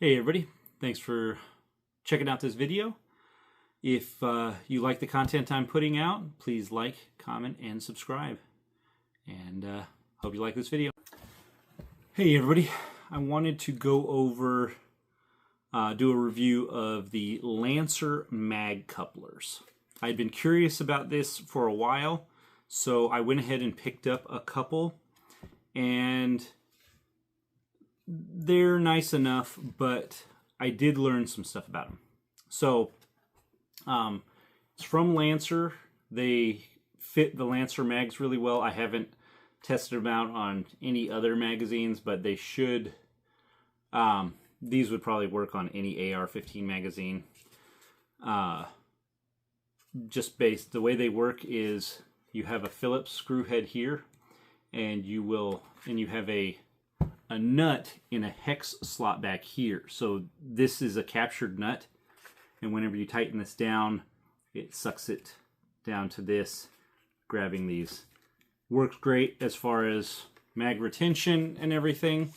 Hey everybody, thanks for checking out this video. If you like the content I'm putting out, please like, comment, and subscribe. And hope you like this video. Hey everybody, I wanted to go over, do a review of the Lancer mag couplers. I'd been curious about this for a while, so I went ahead and picked up a couple, and they're nice enough, but I did learn some stuff about them. So, it's from Lancer. They fit the Lancer mags really well. I haven't tested them out on any other magazines, but they should. These would probably work on any AR-15 magazine. Just based, the way they work is you have a Phillips screw head here, and you have a nut in a hex slot back here. So this is a captured nut, and whenever you tighten this down, it sucks it down to this, grabbing these. Works great as far as mag retention and everything.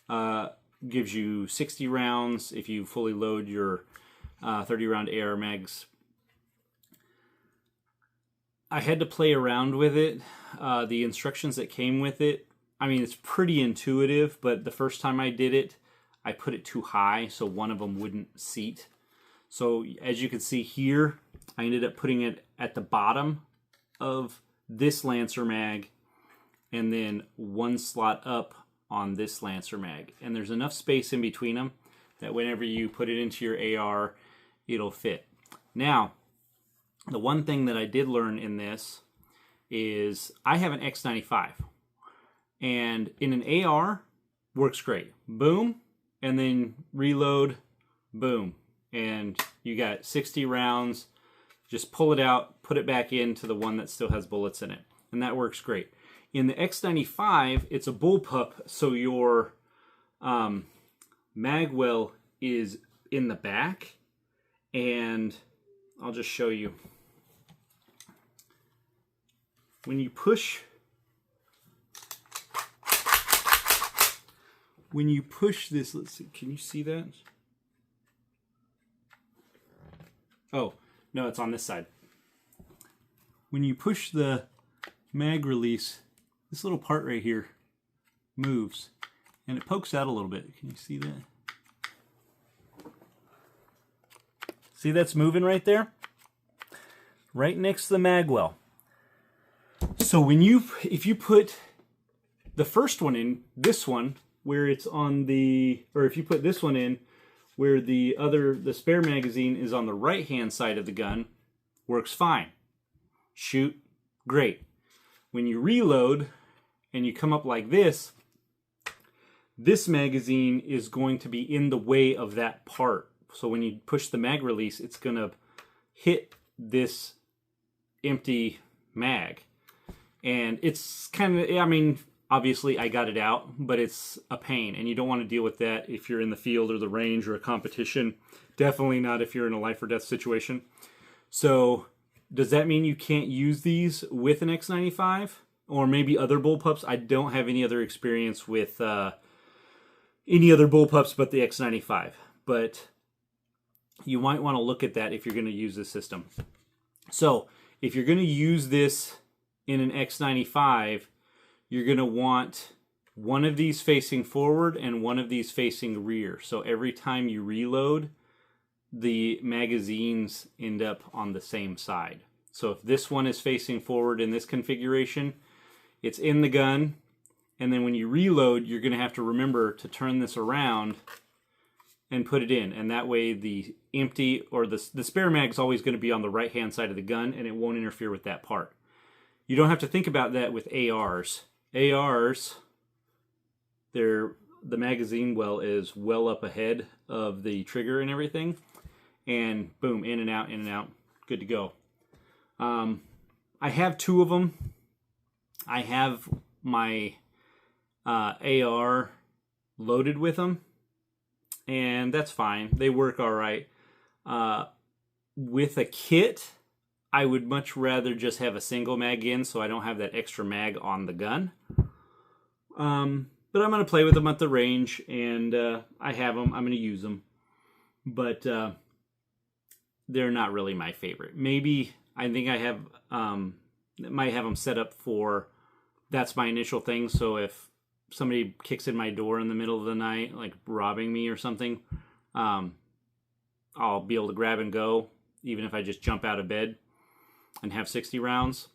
Gives you 60 rounds if you fully load your 30 round AR mags. I had to play around with it. The instructions that came with it, I mean, it's pretty intuitive, but the first time I did it, I put it too high, so one of them wouldn't seat. So as you can see here, I ended up putting it at the bottom of this Lancer mag, and then one slot up on this Lancer mag. And there's enough space in between them that whenever you put it into your AR, it'll fit. Now, the one thing that I did learn in this is I have an X95. And in an AR, works great. Boom, and then reload, boom. And you got 60 rounds. Just pull it out, put it back into the one that still has bullets in it. And that works great. In the X95, it's a bullpup, so your mag well is in the back. And I'll just show you. When you push this, let's see, can you see that? Oh, no, it's on this side. When you push the mag release, this little part right here moves, and it pokes out a little bit. Can you see that? See, that's moving right there? Right next to the mag well. So if you put the first one in, this one, where it's on the, or if you put this one in where the spare magazine is on the right hand side of the gun, works fine. Shoot, great. When you reload and you come up like this magazine is going to be in the way of that part. So when you push the mag release, it's going to hit this empty mag. And it's kind of, I mean, obviously I got it out, but it's a pain, and you don't want to deal with that if you're in the field or the range or a competition. Definitely not if you're in a life or death situation. So does that mean you can't use these with an X95 or maybe other bullpups? I don't have any other experience with any other bullpups but the X95, but you might want to look at that if you're going to use this system. So if you're going to use this in an X95, you're going to want one of these facing forward and one of these facing rear. So every time you reload, the magazines end up on the same side. So if this one is facing forward in this configuration, it's in the gun. And then when you reload, you're going to have to remember to turn this around and put it in. And that way the empty, or the spare mag is always going to be on the right-hand side of the gun, and it won't interfere with that part. You don't have to think about that with ARs. ARs, the magazine well is well up ahead of the trigger and everything, and boom, in and out, good to go. I have two of them. I have my AR loaded with them, and that's fine. They work all right. With a kit, I would much rather just have a single mag in so I don't have that extra mag on the gun. But I'm going to play with them at the range, and I have them. I'm going to use them. But they're not really my favorite. Maybe I think I have might have them set up for that's my initial thing. So if somebody kicks in my door in the middle of the night, like robbing me or something, I'll be able to grab and go, even if I just jump out of bed and have 60 rounds.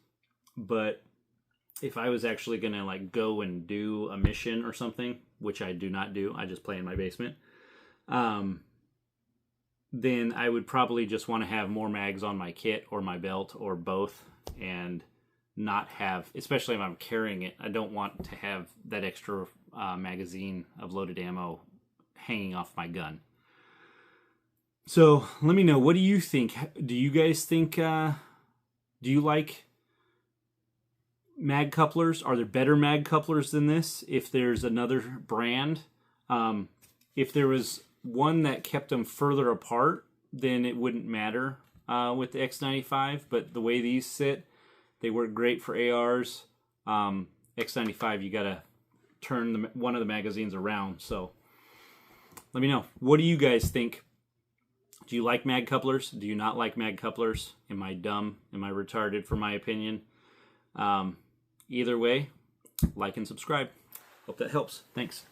But if I was actually going to like go and do a mission or something, which I do not do, I just play in my basement, then I would probably just want to have more mags on my kit or my belt or both, and not have, especially if I'm carrying it, I don't want to have that extra magazine of loaded ammo hanging off my gun. So let me know, what do you think? Do you guys think, do you like mag couplers? Are there better mag couplers than this? If there's another brand, if there was one that kept them further apart, then it wouldn't matter with the X95. But the way these sit, they work great for ARs. X95, you gotta turn one of the magazines around. So let me know. What do you guys think? Do you like mag couplers? Do you not like mag couplers? Am I dumb? Am I retarded for my opinion? Either way, like and subscribe. Hope that helps. Thanks.